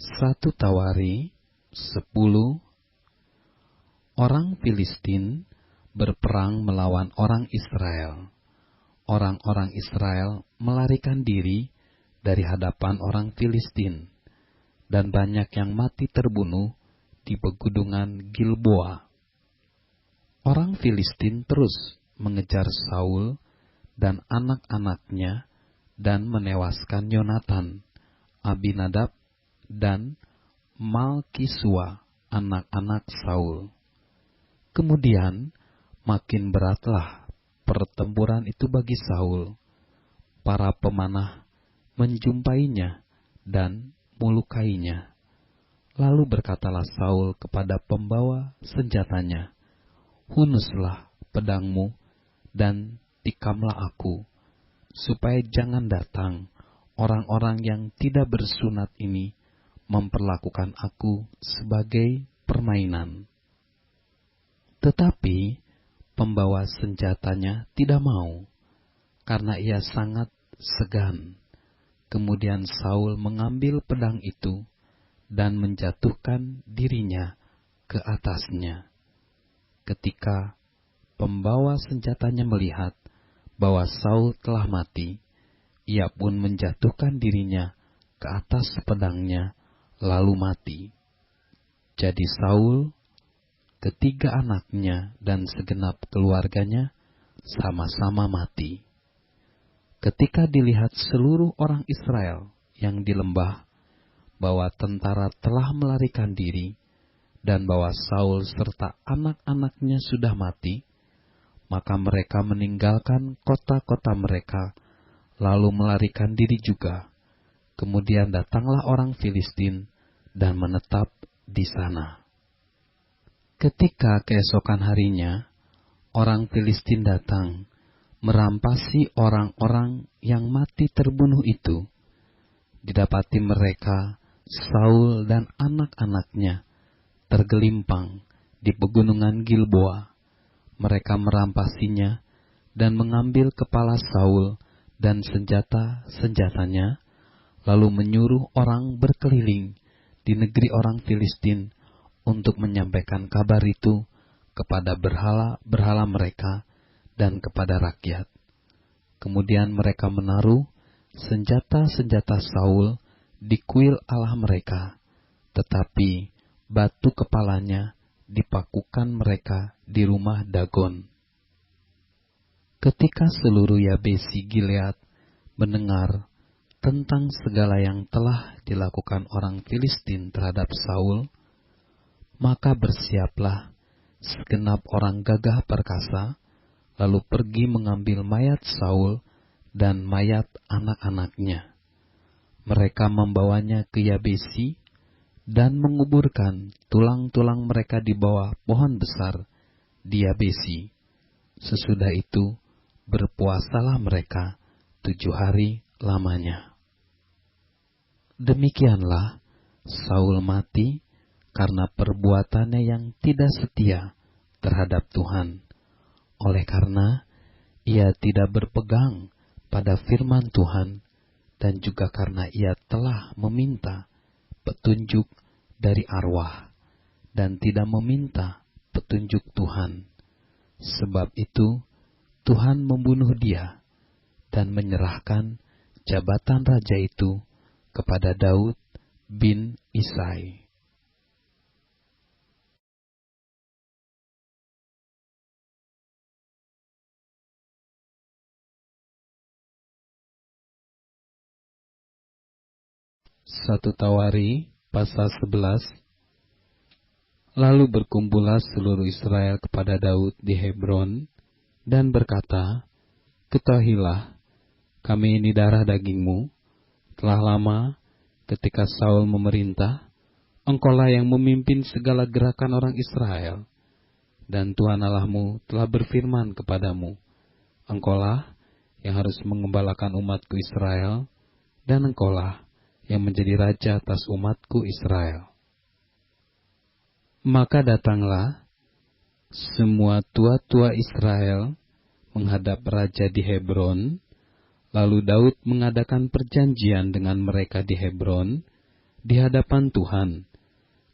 1 Tawari 10. Orang Filistin berperang melawan orang Israel. Orang-orang Israel melarikan diri dari hadapan orang Filistin, dan banyak yang mati terbunuh di pegunungan Gilboa. Orang Filistin terus mengejar Saul dan anak-anaknya dan menewaskan Yonatan, Abinadab, dan Malkisua, anak-anak Saul. Kemudian makin beratlah pertempuran itu bagi Saul. Para pemanah menjumpainya dan melukainya. Lalu berkatalah Saul kepada pembawa senjatanya, "Hunuslah pedangmu dan tikamlah aku, supaya jangan datang orang-orang yang tidak bersunat ini memperlakukan aku sebagai permainan." Tetapi pembawa senjatanya tidak mau, karena ia sangat segan. Kemudian Saul mengambil pedang itu dan menjatuhkan dirinya ke atasnya. Ketika pembawa senjatanya melihat bahwa Saul telah mati, ia pun menjatuhkan dirinya ke atas pedangnya, lalu mati. Jadi Saul, ketiga anaknya, dan segenap keluarganya sama-sama mati. Ketika dilihat seluruh orang Israel yang di lembah bahwa tentara telah melarikan diri, dan bahwa Saul serta anak-anaknya sudah mati, maka mereka meninggalkan kota-kota mereka, lalu melarikan diri juga. Kemudian datanglah orang Filistin dan menetap di sana. Ketika keesokan harinya, orang Filistin datang, merampasi orang-orang yang mati terbunuh itu. Didapati mereka, Saul dan anak-anaknya, tergelimpang di pegunungan Gilboa. Mereka merampasinya dan mengambil kepala Saul dan senjata-senjatanya, lalu menyuruh orang berkeliling di negeri orang Filistin untuk menyampaikan kabar itu kepada berhala-berhala mereka dan kepada rakyat. Kemudian mereka menaruh senjata-senjata Saul di kuil Allah mereka, tetapi batu kepalanya dipakukan mereka di rumah Dagon. Ketika seluruh Yabesi Gilead mendengar tentang segala yang telah dilakukan orang Filistin terhadap Saul, maka bersiaplah segenap orang gagah perkasa, lalu pergi mengambil mayat Saul dan mayat anak-anaknya. Mereka membawanya ke Yabesi dan menguburkan tulang-tulang mereka di bawah pohon besar di Yabesi. Sesudah itu berpuasalah mereka 7 hari lamanya. Demikianlah Saul mati karena perbuatannya yang tidak setia terhadap Tuhan, oleh karena ia tidak berpegang pada firman Tuhan, dan juga karena ia telah meminta petunjuk dari arwah, dan tidak meminta petunjuk Tuhan. Sebab itu Tuhan membunuh dia, dan menyerahkan jabatan raja itu kepada Daud bin Isai. Satu Tawari pasal 11. Lalu berkumpullah seluruh Israel kepada Daud di Hebron dan berkata, "Ketahuilah, kami ini darah dagingmu. Telah lama ketika Saul memerintah, engkaulah yang memimpin segala gerakan orang Israel. Dan Tuhan Allahmu telah berfirman kepadamu, engkaulah yang harus mengembalakan umatku Israel, dan engkaulah yang menjadi raja atas umatku Israel." Maka datanglah semua tua-tua Israel menghadap raja di Hebron. Lalu Daud mengadakan perjanjian dengan mereka di Hebron di hadapan Tuhan.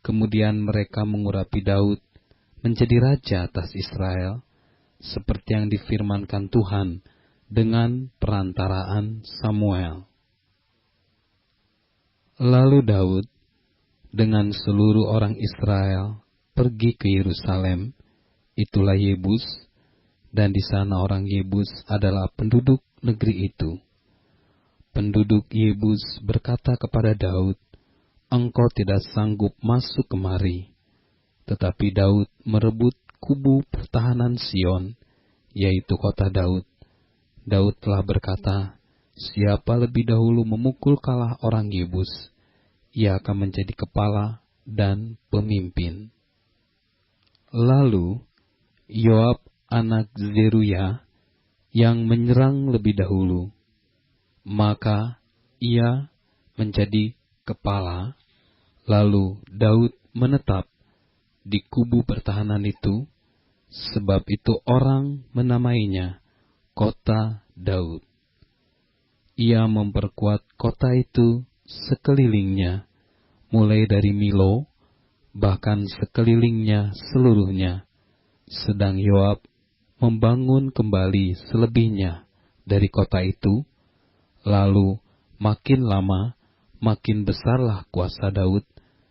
Kemudian mereka mengurapi Daud menjadi raja atas Israel, seperti yang difirmankan Tuhan dengan perantaraan Samuel. Lalu Daud dengan seluruh orang Israel pergi ke Yerusalem, itulah Yebus, dan di sana orang Yebus adalah penduduk negeri itu. Penduduk Yebus berkata kepada Daud, "Engkau tidak sanggup masuk kemari." Tetapi Daud merebut kubu pertahanan Sion, yaitu kota Daud. Daud telah berkata, "Siapa lebih dahulu memukul kalah orang Yebus, ia akan menjadi kepala dan pemimpin." Lalu Yoab anak Zeruya yang menyerang lebih dahulu, maka ia menjadi kepala. Lalu Daud menetap di kubu pertahanan itu, sebab itu orang menamainya Kota Daud. Ia memperkuat kota itu sekelilingnya, mulai dari Milo, bahkan sekelilingnya seluruhnya, sedang Yoab membangun kembali selebihnya dari kota itu. Lalu makin lama, makin besarlah kuasa Daud,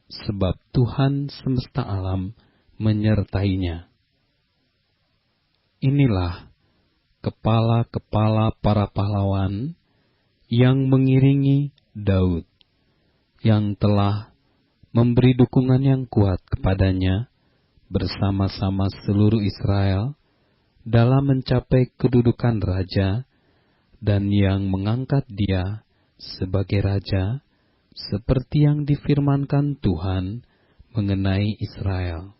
sebab Tuhan semesta alam menyertainya. Inilah kepala-kepala para pahlawan yang mengiringi Daud, yang telah memberi dukungan yang kuat kepadanya bersama-sama seluruh Israel dalam mencapai kedudukan raja, dan yang mengangkat dia sebagai raja, seperti yang difirmankan Tuhan mengenai Israel.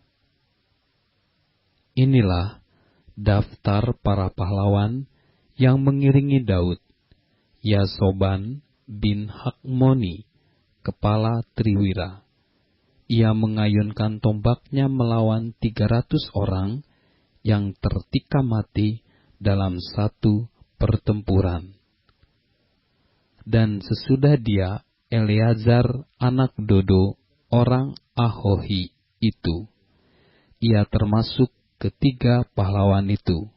Inilah daftar para pahlawan yang mengiringi Daud: Yasoban bin Hakmoni, kepala Triwira. Ia mengayunkan tombaknya melawan 300 orang yang tertikam mati dalam satu pertempuran. Dan sesudah dia, Eleazar anak Dodo, orang Ahohi itu. Ia termasuk ketiga pahlawan itu.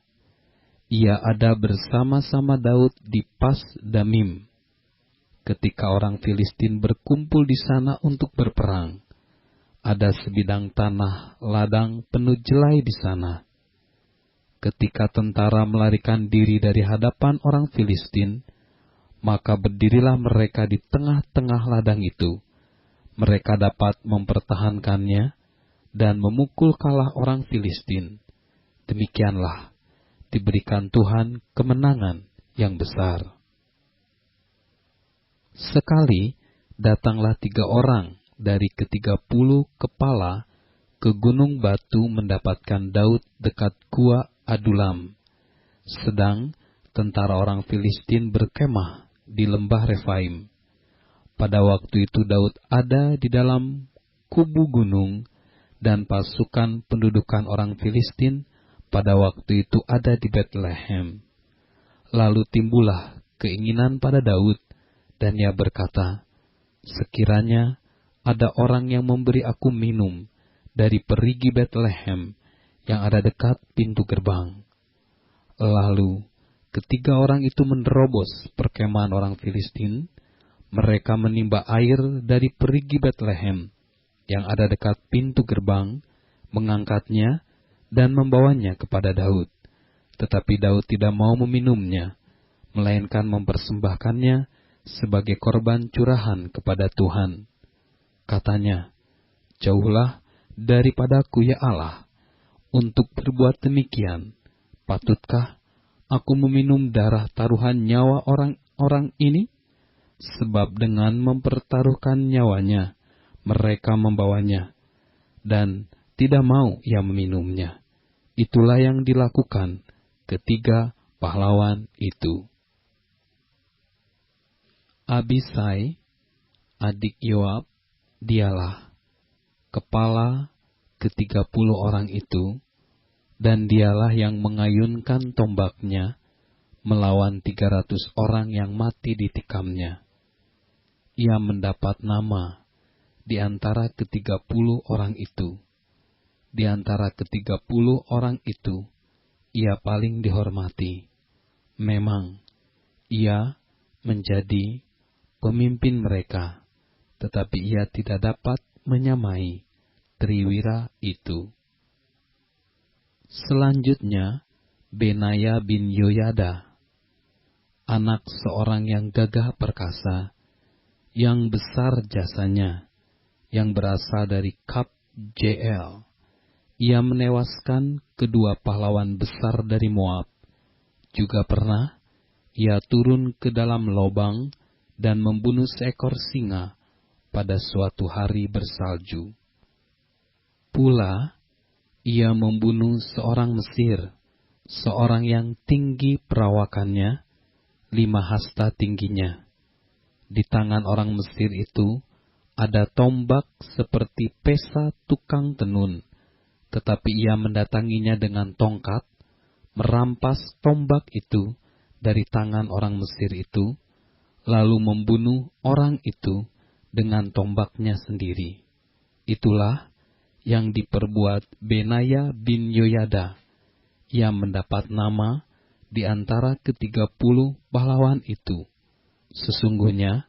Ia ada bersama-sama Daud di Pas Damim, ketika orang Filistin berkumpul di sana untuk berperang. Ada sebidang tanah ladang penuh jelai di sana. Ketika tentara melarikan diri dari hadapan orang Filistin, maka berdirilah mereka di tengah-tengah ladang itu. Mereka dapat mempertahankannya dan memukul kalah orang Filistin. Demikianlah diberikan Tuhan kemenangan yang besar. Sekali datanglah 3 orang dari ke-30 kepala ke gunung batu mendapatkan Daud dekat gua Adulam, sedang tentara orang Filistin berkemah di lembah Refaim. Pada waktu itu Daud ada di dalam kubu gunung, dan pasukan pendudukan orang Filistin pada waktu itu ada di Betlehem. Lalu timbullah keinginan pada Daud, dan ia berkata, "Sekiranya ada orang yang memberi aku minum dari perigi Betlehem yang ada dekat pintu gerbang." Lalu ketiga orang itu menerobos perkemahan orang Filistin. Mereka menimba air dari perigi Betlehem yang ada dekat pintu gerbang, mengangkatnya dan membawanya kepada Daud. Tetapi Daud tidak mau meminumnya, melainkan mempersembahkannya sebagai korban curahan kepada Tuhan. Katanya, "Jauhlah daripadaku ya Allah, untuk berbuat demikian. Patutkah aku meminum darah taruhan nyawa orang-orang ini? Sebab dengan mempertaruhkan nyawanya, mereka membawanya, dan tidak mau ia meminumnya." Itulah yang dilakukan ketiga pahlawan itu. Abisai, adik Yoab, dialah kepala ke-30 orang itu, dan dialah yang mengayunkan tombaknya melawan 300 orang yang mati ditikamnya. Ia mendapat nama di antara ke-30 orang itu. Di antara ke-30 orang itu, ia paling dihormati. Memang, ia menjadi pemimpin mereka, tetapi ia tidak dapat menyamai Triwira itu. Selanjutnya, Benaya bin Yoyada, anak seorang yang gagah perkasa, yang besar jasanya, yang berasal dari Kap JL. Ia menewaskan kedua pahlawan besar dari Moab. Juga pernah ia turun ke dalam lobang dan membunuh seekor singa pada suatu hari bersalju. Pula, ia membunuh seorang Mesir, seorang yang tinggi perawakannya, 5 hasta tingginya. Di tangan orang Mesir itu ada tombak seperti pesa tukang tenun, tetapi ia mendatanginya dengan tongkat, merampas tombak itu dari tangan orang Mesir itu, lalu membunuh orang itu dengan tombaknya sendiri. Itulah yang diperbuat Benaya bin Yoyada. Ia mendapat nama di antara ke-30 pahlawan itu. Sesungguhnya,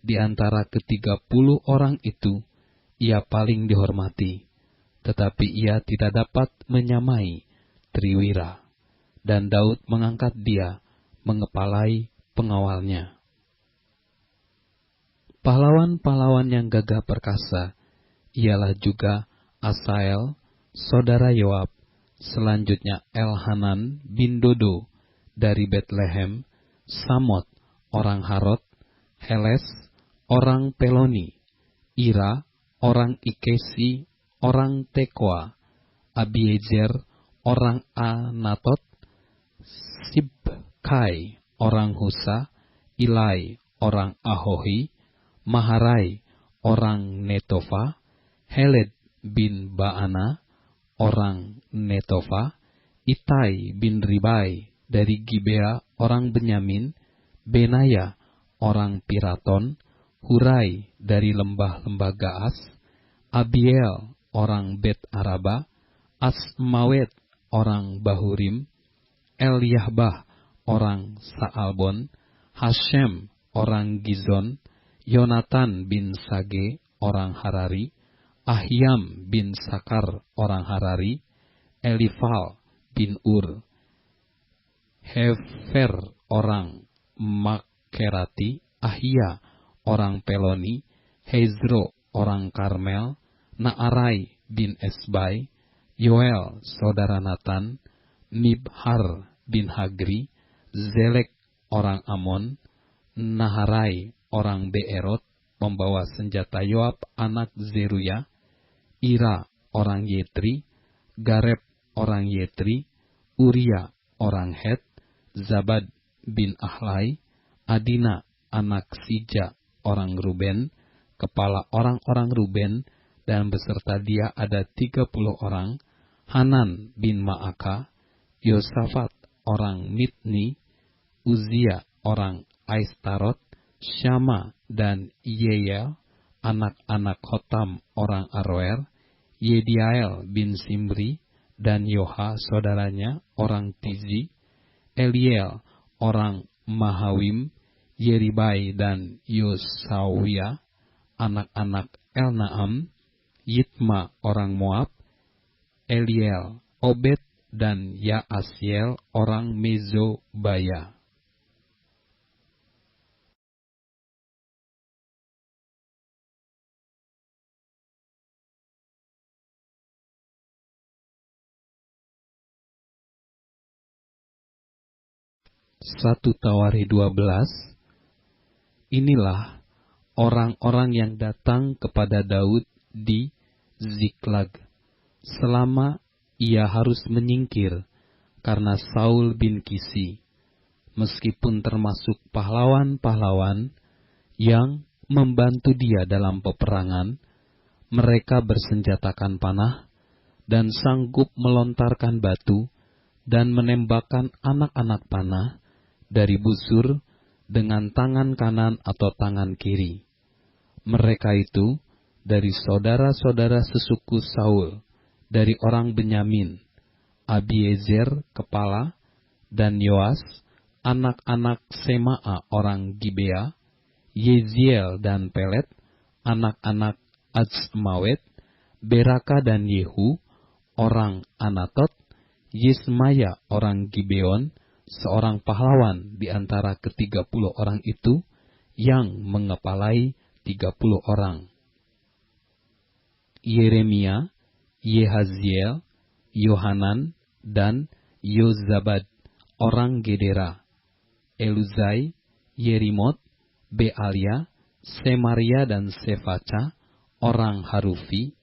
di antara ke-30 orang itu, ia paling dihormati. Tetapi ia tidak dapat menyamai Triwira, dan Daud mengangkat dia mengepalai pengawalnya. Pahlawan-pahlawan yang gagah perkasa ialah juga Asael, saudara Yoab, selanjutnya Elhanan bin Dodo dari Betlehem, Samot orang Harod, Heles orang Peloni, Ira orang Ikesi, orang Tekoa, Abiezer orang Anatot, Sibkai orang Husa, Ilai orang Ahohi, Maharai orang Netofa, Heled bin Baana orang Netofa, Itai bin Ribai dari Gibea orang Benyamin, Benaya orang Piraton, Hurai dari lembah-lembah Gaas, Abiel orang Bet Araba, Asmawet orang Bahurim, Eliahbah orang Saalbon, Hashem orang Gizon, Yonatan bin Sage orang Harari, Ahiam bin Sakar orang Harari, Elifal bin Ur, Hefer orang Makerati, Ahia orang Peloni, Hezro orang Karmel, Naarai bin Esbai, Yoel saudara Natan, Mibhar bin Hagri, Zelek orang Amon, Naharai orang Beerot, pembawa senjata Yoab anak Zeruya, Ira orang Yetri, Gareb orang Yetri, Uria orang Het, Zabad bin Ahlai, Adina anak Sija orang Ruben, kepala orang-orang Ruben, dan beserta dia ada 30 orang, Hanan bin Maaka, Yosafat orang Mitni, Uzia orang Aistarot, Syama dan Yeyel, anak-anak Hotam orang Aroer, Yediael bin Simri, dan Yoha saudaranya orang Tizi, Eliel orang Mahawim, Yeribai dan Yosawia, anak-anak Elnaam, Yitma orang Moab, Eliel, Obed, dan Yaasiel orang Mezobaya. Satu Tawari 12. Inilah orang-orang yang datang kepada Daud di Ziklag, selama ia harus menyingkir karena Saul bin Kisi, meskipun termasuk pahlawan-pahlawan yang membantu dia dalam peperangan. Mereka bersenjatakan panah dan sanggup melontarkan batu dan menembakkan anak-anak panah dari busur dengan tangan kanan atau tangan kiri. Mereka itu dari saudara-saudara sesuku Saul, dari orang Benyamin, Abiezer kepala, dan Yoas, anak-anak Sema'a orang Gibea, Yeziel dan Pelet, anak-anak Azmawet, Beraka dan Yehu, orang Anatot, Yismaya orang Gibeon, seorang pahlawan di antara ke-30 orang itu, yang mengepalai 30 orang. Yeremia, Yehaziel, Yohanan, dan Yozabad, orang Gedera, Eluzai, Yerimot, Bealia, Semaria dan Sefaca, orang Harufi,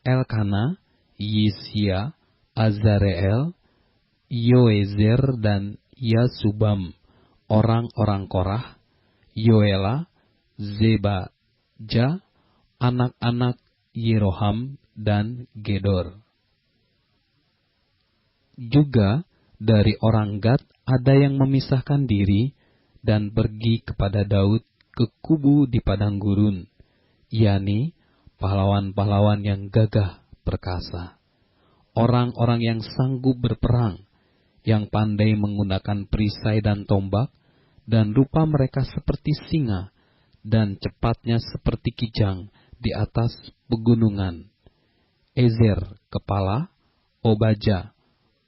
Elkana, Yisya, Azareel, Yoezer dan Yasubam, orang-orang Korah, Yoela, Zebaja, anak-anak Yeroham dan Gedor. Juga dari orang Gad ada yang memisahkan diri dan pergi kepada Daud ke kubu di padang gurun, yakni pahlawan-pahlawan yang gagah perkasa, orang-orang yang sanggup berperang, yang pandai menggunakan perisai dan tombak, dan rupa mereka seperti singa, dan cepatnya seperti kijang di atas pegunungan. Ezer kepala, Obaja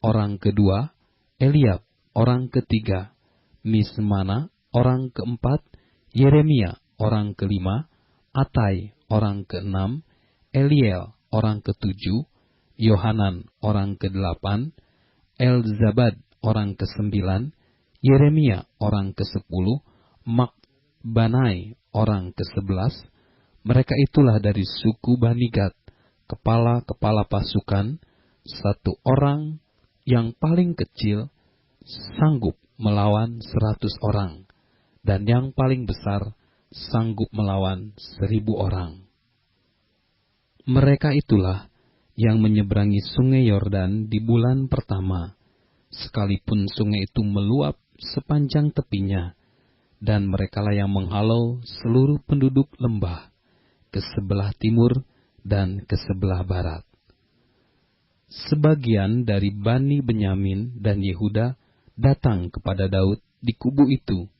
orang kedua, Eliab orang ketiga, Mismana orang keempat, Yeremia orang kelima, Atai orang keenam, Eliel orang ketujuh, Yohanan orang kedelapan, Elzabad orang kesembilan, Yeremia orang kesepuluh, Makbanai orang kesebelas. Mereka itulah dari suku Bani Gad, kepala-kepala pasukan, satu orang yang paling kecil sanggup melawan 100 orang, dan yang paling besar sanggup melawan 1000 orang. Mereka itulah yang menyeberangi sungai Yordan di bulan pertama, sekalipun sungai itu meluap sepanjang tepinya, dan merekalah yang menghalau seluruh penduduk lembah ke sebelah timur dan ke sebelah barat. Sebagian dari Bani Benyamin dan Yehuda datang kepada Daud di kubu itu.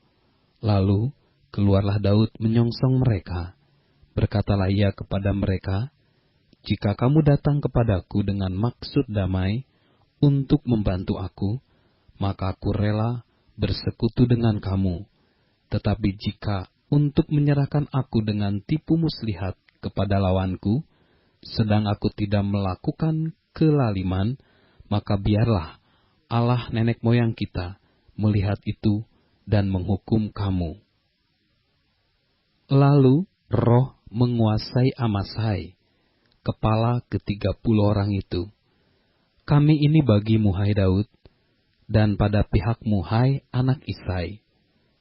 Lalu keluarlah Daud menyongsong mereka. Berkatalah ia kepada mereka, "Jika kamu datang kepadaku dengan maksud damai untuk membantu aku, maka aku rela bersekutu dengan kamu. Tetapi jika untuk menyerahkan aku dengan tipu muslihat kepada lawanku, sedang aku tidak melakukan kelaliman, maka biarlah Allah nenek moyang kita melihat itu dan menghukum kamu." Lalu roh menguasai Amasai, kepala ke-30 orang itu. "Kami ini bagimu, hai Daud, dan pada pihakmu, hai anak Isai.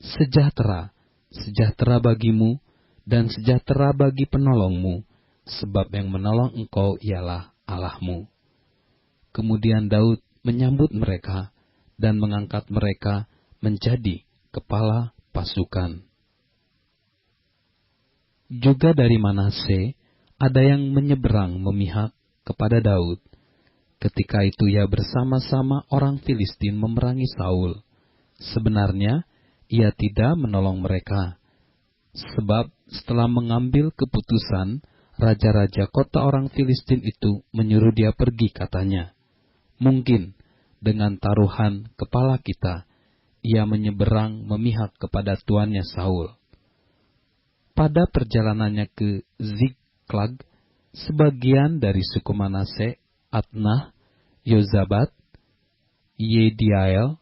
Sejahtera, sejahtera bagimu, dan sejahtera bagi penolongmu, sebab yang menolong engkau ialah Allahmu." Kemudian Daud menyambut mereka dan mengangkat mereka menjadi kepala pasukan. Juga dari Manase ada yang menyeberang memihak kepada Daud. Ketika itu ia bersama-sama orang Filistin memerangi Saul. Sebenarnya ia tidak menolong mereka, sebab setelah mengambil keputusan, raja-raja kota orang Filistin itu menyuruh dia pergi, katanya. Mungkin dengan taruhan kepala kita, ia menyeberang memihak kepada tuannya Saul. Pada perjalanannya ke Ziklag, sebagian dari suku Manase, Adnah, Yozabad, Yediael,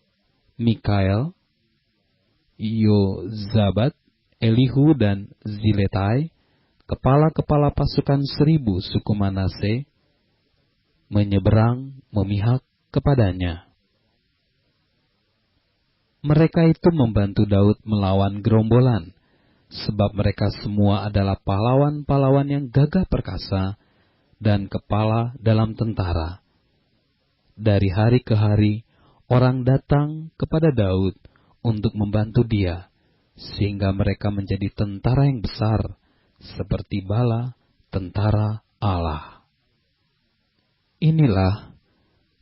Mikael, Yozabad, Elihu, dan Ziletai, kepala-kepala pasukan 1000 suku Manase, menyeberang memihak kepadanya. Mereka itu membantu Daud melawan gerombolan, sebab mereka semua adalah pahlawan-pahlawan yang gagah perkasa dan kepala dalam tentara. Dari hari ke hari, orang datang kepada Daud untuk membantu dia, sehingga mereka menjadi tentara yang besar, seperti bala tentara Allah. Inilah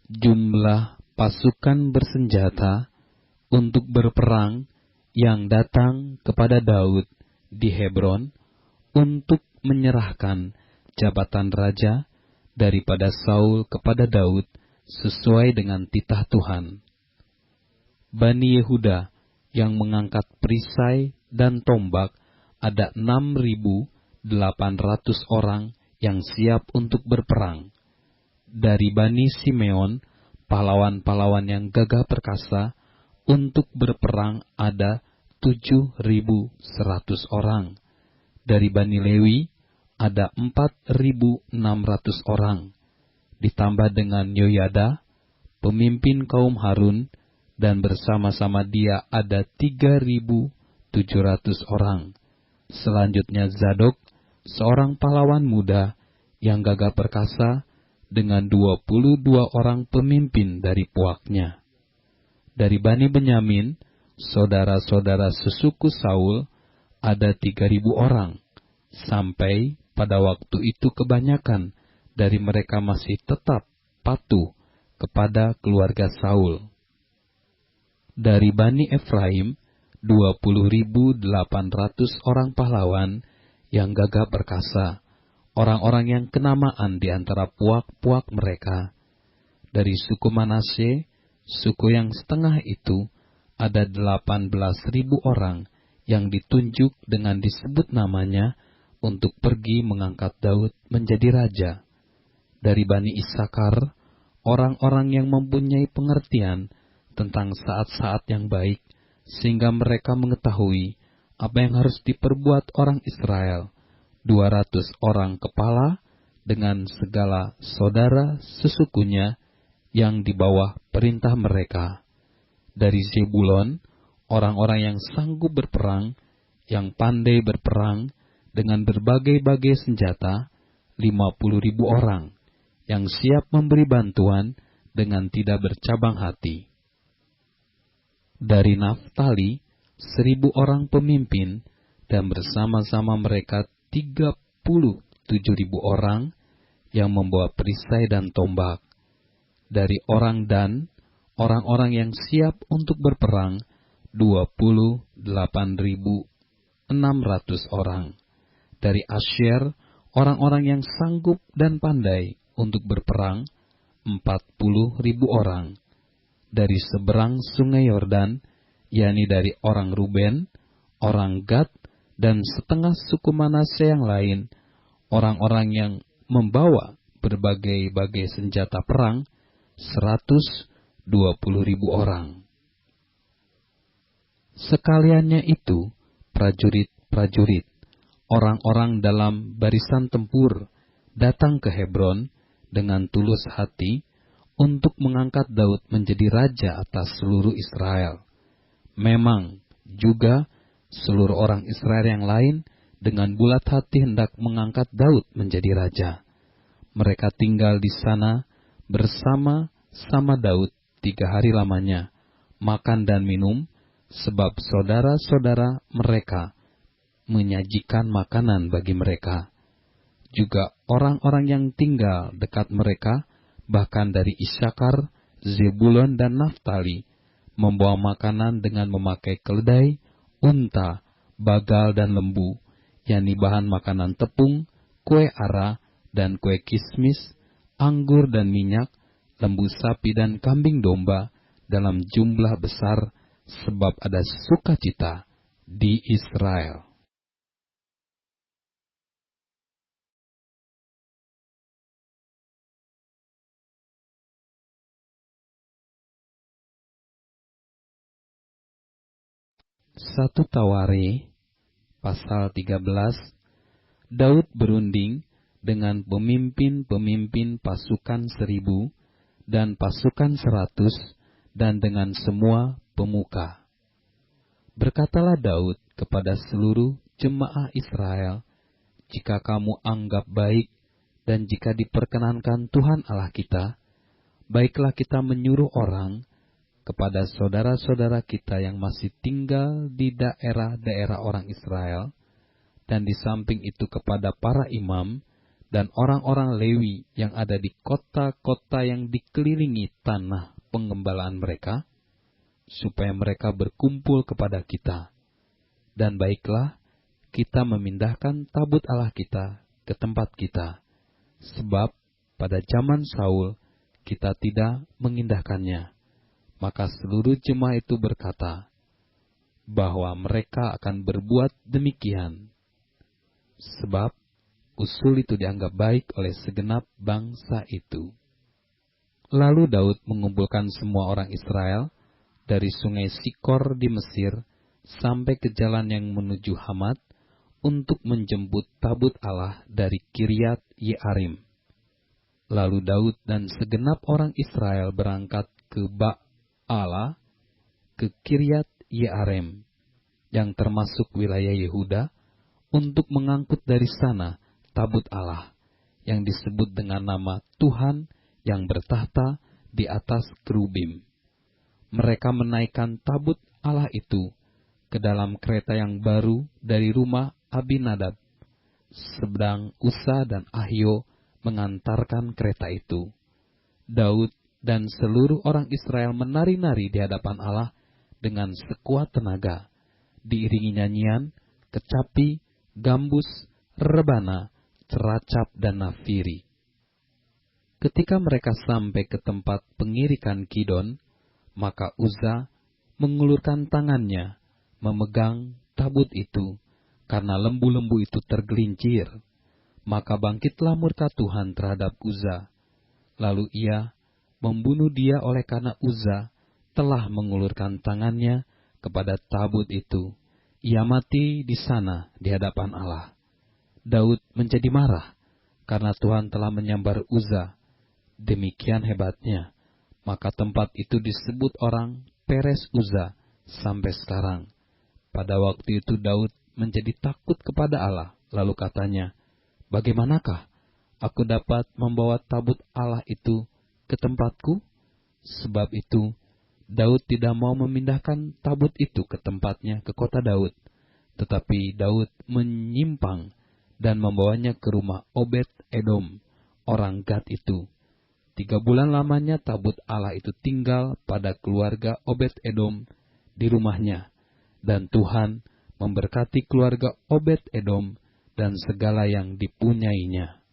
jumlah pasukan bersenjata untuk berperang yang datang kepada Daud di Hebron untuk menyerahkan jabatan raja daripada Saul kepada Daud sesuai dengan titah Tuhan. Bani Yehuda yang mengangkat perisai dan tombak ada 6.800 orang yang siap untuk berperang. Dari Bani Simeon, pahlawan-pahlawan yang gagah perkasa untuk berperang ada 7.100 orang. Dari Bani Lewi ada 4.600 orang. Ditambah dengan Yoyada, pemimpin kaum Harun, dan bersama-sama dia ada 3.700 orang. Selanjutnya Zadok, seorang pahlawan muda yang gagah perkasa, dengan 22 orang pemimpin dari puaknya. Dari Bani Benyamin, saudara-saudara sesuku Saul, ada 3.000 orang. Sampai pada waktu itu kebanyakan dari mereka masih tetap patuh kepada keluarga Saul. Dari Bani Efraim, 20.800 orang pahlawan yang gagah perkasa, orang-orang yang kenamaan di antara puak-puak mereka. Dari suku Manasye, suku yang setengah itu, ada 18.000 orang yang ditunjuk dengan disebut namanya untuk pergi mengangkat Daud menjadi raja. Dari Bani Isakar, orang-orang yang mempunyai pengertian tentang saat-saat yang baik, sehingga mereka mengetahui apa yang harus diperbuat orang Israel, 200 orang kepala dengan segala saudara sesukunya yang di bawah perintah mereka. Dari Zebulon, orang-orang yang sanggup berperang, yang pandai berperang dengan berbagai-bagai senjata, 50.000 orang, yang siap memberi bantuan dengan tidak bercabang hati. Dari Naftali, 1.000 orang pemimpin, dan bersama-sama mereka 37.000 orang yang membawa perisai dan tombak. Dari orang Dan, orang-orang yang siap untuk berperang, 28.600 orang. Dari Asyer, orang-orang yang sanggup dan pandai untuk berperang, 40.000 orang. Dari seberang sungai Yordan, yakni dari orang Ruben, orang Gad, dan setengah suku Manasye yang lain, orang-orang yang membawa berbagai-bagai senjata perang, 120.000 orang. Sekaliannya itu, prajurit-prajurit, orang-orang dalam barisan tempur, datang ke Hebron dengan tulus hati untuk mengangkat Daud menjadi raja atas seluruh Israel. Memang juga seluruh orang Israel yang lain dengan bulat hati hendak mengangkat Daud menjadi raja. Mereka tinggal di sana bersama-sama Daud 3 hari lamanya, makan dan minum, sebab saudara-saudara mereka menyajikan makanan bagi mereka. Juga orang-orang yang tinggal dekat mereka, bahkan dari Isakar, Zebulon, dan Naftali, membawa makanan dengan memakai keledai, unta, bagal, dan lembu, yakni bahan makanan tepung, kue ara, dan kue kismis, anggur dan minyak, lembu sapi dan kambing domba, dalam jumlah besar, sebab ada sukacita di Israel. Satu Tawari, pasal 13, Daud berunding dengan pemimpin-pemimpin pasukan 1.000 dan pasukan 100 dan dengan semua pemuka. Berkatalah Daud kepada seluruh jemaah Israel, jika kamu anggap baik dan jika diperkenankan Tuhan Allah kita, baiklah kita menyuruh orang kepada saudara-saudara kita yang masih tinggal di daerah-daerah orang Israel, dan di samping itu kepada para imam dan orang-orang Lewi yang ada di kota-kota yang dikelilingi tanah pengembalaan mereka, supaya mereka berkumpul kepada kita. Dan baiklah, kita memindahkan tabut Allah kita ke tempat kita, sebab pada zaman Saul kita tidak mengindahkannya. Maka seluruh jemaah itu berkata bahwa mereka akan berbuat demikian, sebab usul itu dianggap baik oleh segenap bangsa itu. Lalu Daud mengumpulkan semua orang Israel dari sungai Sikor di Mesir sampai ke jalan yang menuju Hamat untuk menjemput tabut Allah dari Kiryat Yearim. Lalu Daud dan segenap orang Israel berangkat ke Ba'ala, ke Kiryat Yearim, yang termasuk wilayah Yehuda, untuk mengangkut dari sana tabut Allah, yang disebut dengan nama Tuhan yang bertahta di atas kerubim. Mereka menaikkan tabut Allah itu ke dalam kereta yang baru dari rumah Abinadab, sedang Usa dan Ahio mengantarkan kereta itu. Daud dan seluruh orang Israel menari-nari di hadapan Allah dengan sekuat tenaga, diiringi nyanyian, kecapi, gambus, rebana, ceracap, dan nafiri. Ketika mereka sampai ke tempat pengirikan Kidon, maka Uza mengulurkan tangannya, memegang tabut itu, karena lembu-lembu itu tergelincir. Maka bangkitlah murka Tuhan terhadap Uza. Lalu ia membunuh dia oleh karena Uza telah mengulurkan tangannya kepada tabut itu. Ia mati di sana di hadapan Allah. Daud menjadi marah karena Tuhan telah menyambar Uza. Demikian hebatnya. Maka tempat itu disebut orang Peres Uza sampai sekarang. Pada waktu itu Daud menjadi takut kepada Allah. Lalu katanya, bagaimanakah aku dapat membawa tabut Allah itu ke tempatku? Sebab itu, Daud tidak mau memindahkan tabut itu ke tempatnya ke kota Daud. Tetapi Daud menyimpang dan membawanya ke rumah Obed Edom, orang Gad itu. 3 bulan lamanya tabut Allah itu tinggal pada keluarga Obed Edom di rumahnya. Dan Tuhan memberkati keluarga Obed Edom dan segala yang dipunyainya.